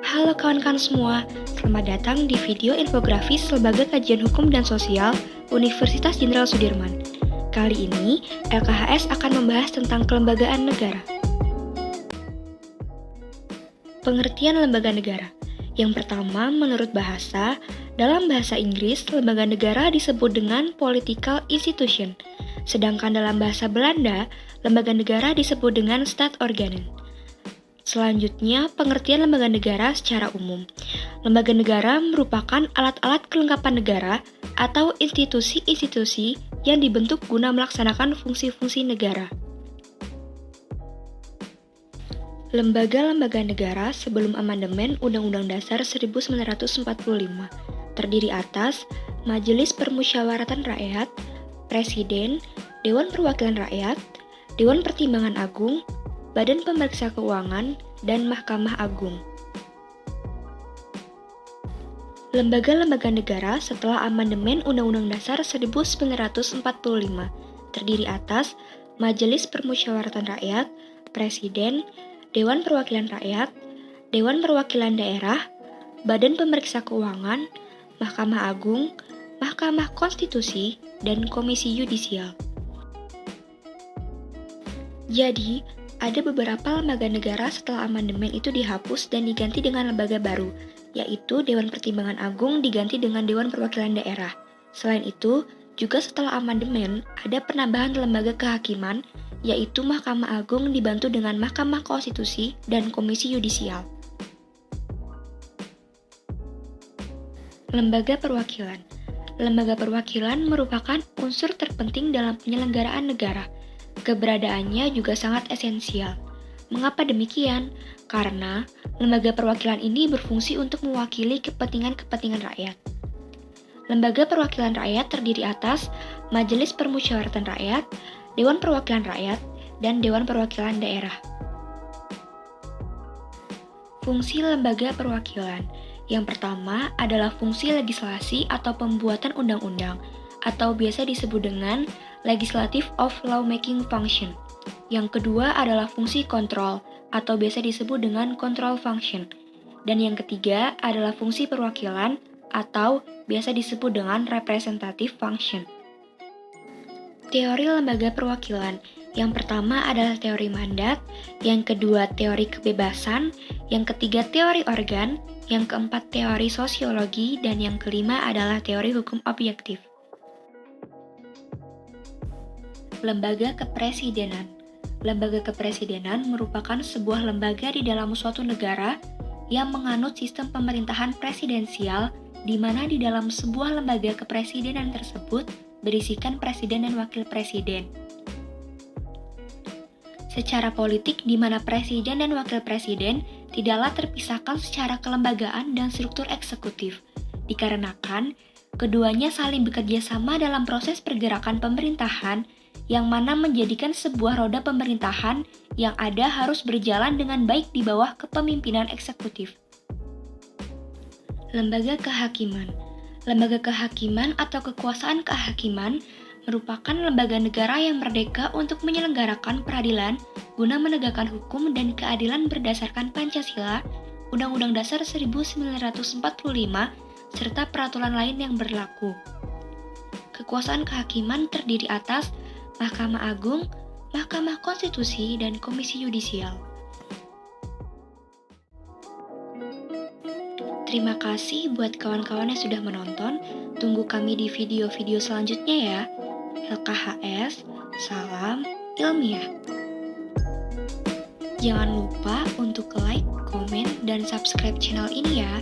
Halo kawan-kawan semua, selamat datang di video infografis Lembaga Kajian Hukum dan Sosial Universitas Jenderal Sudirman. Kali ini, LKHS akan membahas tentang kelembagaan negara. Pengertian lembaga negara. Yang pertama, menurut bahasa, dalam bahasa Inggris, lembaga negara disebut dengan political institution. Sedangkan dalam bahasa Belanda, lembaga negara disebut dengan staatsorganen. Selanjutnya, pengertian lembaga negara secara umum. Lembaga negara merupakan alat-alat kelengkapan negara atau institusi-institusi yang dibentuk guna melaksanakan fungsi-fungsi negara. Lembaga-lembaga negara sebelum amandemen Undang-Undang Dasar 1945 terdiri atas Majelis Permusyawaratan Rakyat, Presiden, Dewan Perwakilan Rakyat, Dewan Pertimbangan Agung, Badan Pemeriksa Keuangan, dan Mahkamah Agung. Lembaga-lembaga negara setelah amandemen Undang-Undang Dasar 1945 terdiri atas Majelis Permusyawaratan Rakyat, Presiden, Dewan Perwakilan Rakyat, Dewan Perwakilan Daerah, Badan Pemeriksa Keuangan, Mahkamah Agung, Mahkamah Konstitusi, dan Komisi Yudisial. Jadi, ada beberapa lembaga negara setelah amandemen itu dihapus dan diganti dengan lembaga baru, yaitu Dewan Pertimbangan Agung diganti dengan Dewan Perwakilan Daerah. Selain itu, juga setelah amandemen ada penambahan lembaga kehakiman, yaitu Mahkamah Agung dibantu dengan Mahkamah Konstitusi dan Komisi Yudisial. Lembaga Perwakilan. Lembaga perwakilan merupakan unsur terpenting dalam penyelenggaraan negara. Keberadaannya juga sangat esensial. Mengapa demikian? Karena lembaga perwakilan ini berfungsi untuk mewakili kepentingan-kepentingan rakyat. Lembaga perwakilan rakyat terdiri atas Majelis Permusyawaratan Rakyat, Dewan Perwakilan Rakyat, dan Dewan Perwakilan Daerah. Fungsi lembaga perwakilan. Yang pertama adalah fungsi legislasi atau pembuatan undang-undang, atau biasa disebut dengan Legislative of Lawmaking Function. Yang kedua adalah fungsi kontrol, atau biasa disebut dengan Control Function. Dan yang ketiga adalah fungsi perwakilan, atau biasa disebut dengan Representative Function. Teori lembaga perwakilan. Yang pertama adalah teori mandat, yang kedua teori kebebasan, yang ketiga teori organ, yang keempat teori sosiologi, dan yang kelima adalah teori hukum objektif. Lembaga kepresidenan. Lembaga kepresidenan merupakan sebuah lembaga di dalam suatu negara yang menganut sistem pemerintahan presidensial, di mana di dalam sebuah lembaga kepresidenan tersebut berisikan presiden dan wakil presiden. Secara politik, di mana presiden dan wakil presiden tidaklah terpisahkan secara kelembagaan dan struktur eksekutif, dikarenakan keduanya saling bekerja sama dalam proses pergerakan pemerintahan, yang mana menjadikan sebuah roda pemerintahan yang ada harus berjalan dengan baik di bawah kepemimpinan eksekutif. Lembaga kehakiman. Lembaga kehakiman atau kekuasaan kehakiman merupakan lembaga negara yang merdeka untuk menyelenggarakan peradilan guna menegakkan hukum dan keadilan berdasarkan Pancasila, Undang-Undang Dasar 1945, serta peraturan lain yang berlaku. Kekuasaan kehakiman terdiri atas Mahkamah Agung, Mahkamah Konstitusi, dan Komisi Yudisial. Terima kasih buat kawan-kawan yang sudah menonton. Tunggu kami di video-video selanjutnya ya. LKHS, salam ilmiah. Jangan lupa untuk like, komen, dan subscribe channel ini ya.